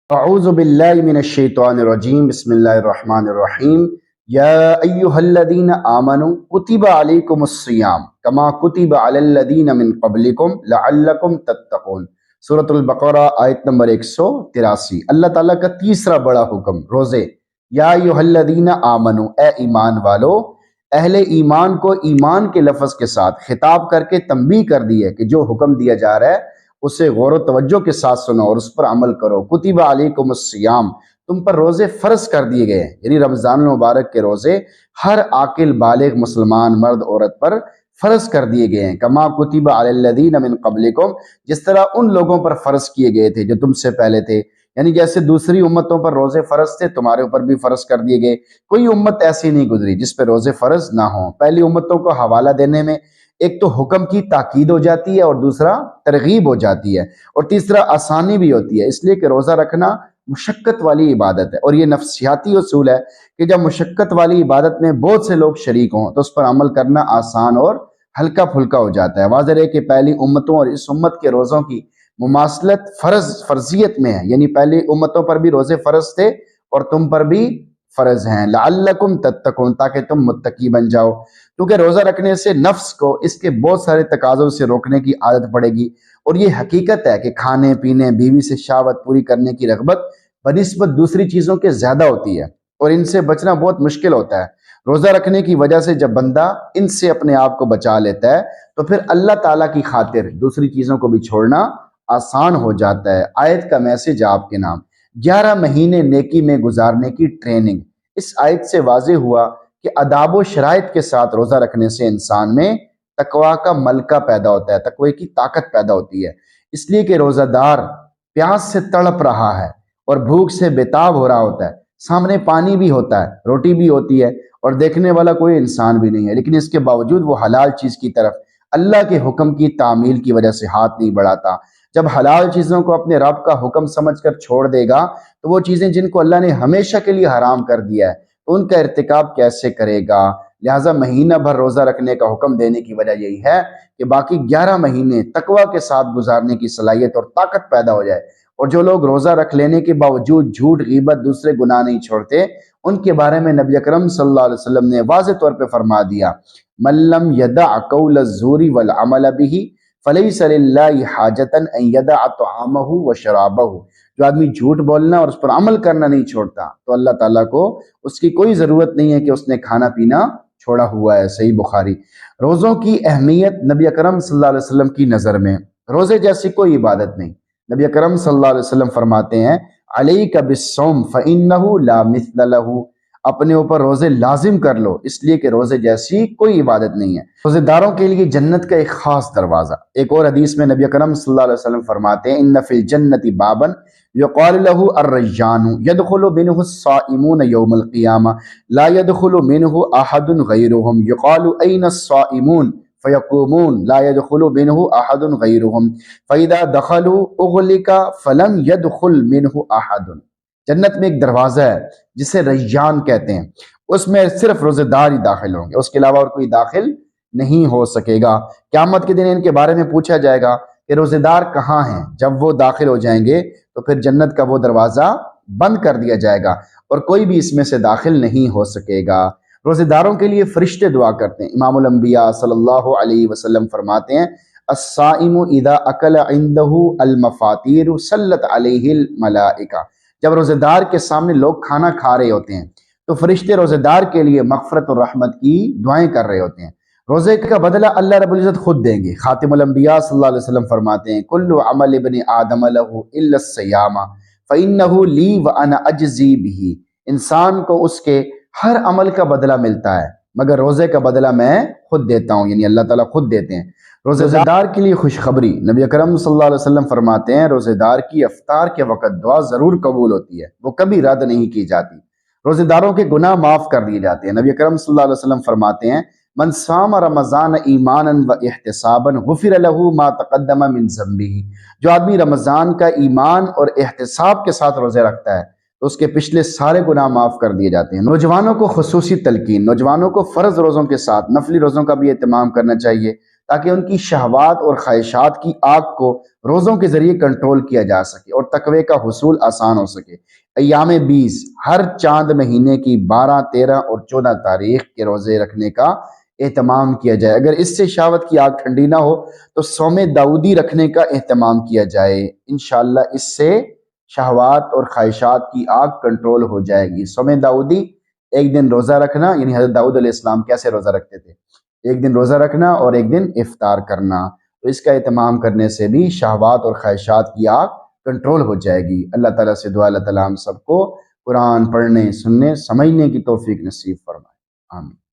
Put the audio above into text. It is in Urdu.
اعوذ باللہ من الشیطان الرجیم بسم اللہ الرحمن الرحیم یا ایہا الذین آمنوا کتب علیکم الصیام کما کتب علی الذین من قبلکم لعلکم تتقون۔ سورۃ البقرہ آیت نمبر 183۔ اللہ تعالیٰ کا تیسرا بڑا حکم روزے۔ یا ایہا الذین آمنوا، اے ایمان والو، اہل ایمان کو ایمان کے لفظ کے ساتھ خطاب کر کے تنبیہ کر دی ہے کہ جو حکم دیا جا رہا ہے اسے غور و توجہ کے ساتھ سنو اور اس پر عمل کرو۔ کتب علیکم الصیام، تم پر روزے فرض کر دیے گئے ہیں، یعنی رمضان المبارک کے روزے ہر عاقل بالغ مسلمان مرد عورت پر فرض کر دیے گئے ہیں۔ کما کتب علی الذین من قبلکم، جس طرح ان لوگوں پر فرض کیے گئے تھے جو تم سے پہلے تھے، یعنی جیسے دوسری امتوں پر روزے فرض تھے تمہارے اوپر بھی فرض کر دیے گئے۔ کوئی امت ایسی نہیں گزری جس پہ روزے فرض نہ ہوں۔ پہلی امتوں کو حوالہ دینے میں ایک تو حکم کی تاکید ہو جاتی ہے اور دوسرا ترغیب ہو جاتی ہے اور تیسرا آسانی بھی ہوتی ہے، اس لیے کہ روزہ رکھنا مشقت والی عبادت ہے اور یہ نفسیاتی اصول ہے کہ جب مشقت والی عبادت میں بہت سے لوگ شریک ہوں تو اس پر عمل کرنا آسان اور ہلکا پھلکا ہو جاتا ہے۔ واضح ہے کہ پہلی امتوں اور اس امت کے روزوں کی مماثلت فرضیت میں ہے، یعنی پہلی امتوں پر بھی روزے فرض تھے اور تم پر بھی فرض ہیں، لعلکم تتقون، تاکہ تم متقی بن جاؤ، کیونکہ روزہ رکھنے سے نفس کو اس کے بہت سارے تقاضوں سے روکنے کی عادت پڑے گی، اور یہ حقیقت ہے کہ کھانے پینے، بیوی سے شہوت پوری کرنے کی رغبت بنسبت دوسری چیزوں کے زیادہ ہوتی ہے اور ان سے بچنا بہت مشکل ہوتا ہے۔ روزہ رکھنے کی وجہ سے جب بندہ ان سے اپنے آپ کو بچا لیتا ہے تو پھر اللہ تعالیٰ کی خاطر دوسری چیزوں کو بھی چھوڑنا آسان ہو جاتا ہے۔ آیت کا میسج آپ کے نام، 11 مہینے نیکی میں گزارنے کی ٹریننگ۔ اس آیت سے واضح ہوا کہ آداب و شرائط کے ساتھ روزہ رکھنے سے انسان میں تقوی کا ملکہ پیدا ہوتا ہے، تقوی کی طاقت پیدا ہوتی ہے، اس لیے کہ روزہ دار پیاس سے تڑپ رہا ہے اور بھوک سے بےتاب ہو رہا ہوتا ہے، سامنے پانی بھی ہوتا ہے، روٹی بھی ہوتی ہے اور دیکھنے والا کوئی انسان بھی نہیں ہے، لیکن اس کے باوجود وہ حلال چیز کی طرف اللہ کے حکم کی تعمیل کی وجہ سے ہاتھ نہیں بڑھاتا۔ جب حلال چیزوں کو اپنے رب کا حکم سمجھ کر چھوڑ دے گا تو وہ چیزیں جن کو اللہ نے ہمیشہ کے لیے حرام کر دیا ہے ان کا ارتکاب کیسے کرے گا؟ لہٰذا مہینہ بھر روزہ رکھنے کا حکم دینے کی وجہ یہی ہے کہ باقی 11 مہینے تقوی کے ساتھ گزارنے کی صلاحیت اور طاقت پیدا ہو جائے، اور جو لوگ روزہ رکھ لینے کے باوجود جھوٹ، غیبت، دوسرے گناہ نہیں چھوڑتے، ان کے بارے میں نبی اکرم صلی اللہ علیہ وسلم نے واضح طور پہ فرما دیا، من لم يدع قول الزور والعمل به فلیس للہ حاجتا ان یدع طعامہ وشرابہ۔ جو آدمی جھوٹ بولنا اور اس پر عمل کرنا نہیں چھوڑتا تو اللہ تعالیٰ کو اس کی کوئی ضرورت نہیں ہے کہ اس نے کھانا پینا چھوڑا ہوا ہے۔ صحیح بخاری۔ روزوں کی اہمیت نبی اکرم صلی اللہ علیہ وسلم کی نظر میں روزے جیسی کوئی عبادت نہیں۔ نبی اکرم صلی اللہ علیہ وسلم فرماتے ہیں، علیک بالصوم فإنہ لا مثل لہ، اپنے اوپر روزے لازم کر لو، اس لیے کہ روزے جیسی کوئی عبادت نہیں ہے۔ روزے داروں کے لیے جنت کا ایک خاص دروازہ۔ ایک اور حدیث میں نبی اکرم صلی اللہ علیہ وسلم فرماتے ہیں، ان فی الجنت بابا یقال له الریان يدخل منه الصائمون یوم القیامہ لا يدخل منه احد غیرهم یقال این الصائمون فیقومون لا يدخل منه احد غیرهم فاذا دخلوا اغلق فلم يدخل منه احد۔ جنت میں ایک دروازہ ہے جسے ریان کہتے ہیں، اس میں صرف روزے دار ہی داخل ہوں گے، اس کے علاوہ اور کوئی داخل نہیں ہو سکے گا۔ قیامت کے دن ان کے بارے میں پوچھا جائے گا کہ روزے دار کہاں ہیں؟ جب وہ داخل ہو جائیں گے تو پھر جنت کا وہ دروازہ بند کر دیا جائے گا اور کوئی بھی اس میں سے داخل نہیں ہو سکے گا۔ روزے داروں کے لیے فرشتے دعا کرتے ہیں۔ امام الانبیاء صلی اللہ علیہ وسلم فرماتے ہیں، الصائم اذا اکل عنده المفاطیر سلت علیہ الملائکہ۔ جب روزے دار کے سامنے لوگ کھانا کھا رہے ہوتے ہیں تو فرشتے روزے دار کے لیے مغفرت اور رحمت کی دعائیں کر رہے ہوتے ہیں۔ روزے کا بدلہ اللہ رب العزت خود دیں گے۔ خاتم الانبیاء صلی اللہ علیہ وسلم فرماتے ہیں، کل عمل ابن آدم له الا الصیام فانہ لی وانا اجزی بہ۔ انسان کو اس کے ہر عمل کا بدلہ ملتا ہے مگر روزے کا بدلہ میں خود دیتا ہوں، یعنی اللہ تعالیٰ خود دیتے ہیں۔ روزے دار کے لیے خوشخبری، نبی اکرم صلی اللہ علیہ وسلم فرماتے ہیں، روزے دار کی افطار کے وقت دعا ضرور قبول ہوتی ہے، وہ کبھی رد نہیں کی جاتی۔ روزے داروں کے گناہ معاف کر دیے جاتے ہیں۔ نبی اکرم صلی اللہ علیہ وسلم فرماتے ہیں، من صام رمضان ایمانا و احتسابا غفر له ما تقدم من ذنبہ۔ جو آدمی رمضان کا ایمان اور احتساب کے ساتھ روزے رکھتا ہے تو اس کے پچھلے سارے گناہ معاف کر دیے جاتے ہیں۔ نوجوانوں کو خصوصی تلقین، نوجوانوں کو فرض روزوں کے ساتھ نفلی روزوں کا بھی اہتمام کرنا چاہیے تاکہ ان کی شہوات اور خواہشات کی آگ کو روزوں کے ذریعے کنٹرول کیا جا سکے اور تقوی کا حصول آسان ہو سکے۔ ایام 20 ہر چاند مہینے کی 12، 13 اور 14 تاریخ کے روزے رکھنے کا اہتمام کیا جائے۔ اگر اس سے شہوت کی آگ ٹھنڈی نہ ہو تو صوم داؤدی رکھنے کا اہتمام کیا جائے۔ انشاءاللہ اس سے شہوات اور خواہشات کی آگ کنٹرول ہو جائے گی۔ صوم داؤدی ایک دن روزہ رکھنا، یعنی حضرت داؤد علیہ السلام کیسے روزہ رکھتے تھے، ایک دن روزہ رکھنا اور ایک دن افطار کرنا، تو اس کا اہتمام کرنے سے بھی شہوات اور خواہشات کی آگ کنٹرول ہو جائے گی۔ اللہ تعالیٰ سے دعا اللہ تعالیٰ ہم سب کو قرآن پڑھنے، سننے، سمجھنے کی توفیق نصیب فرمائے، آمین۔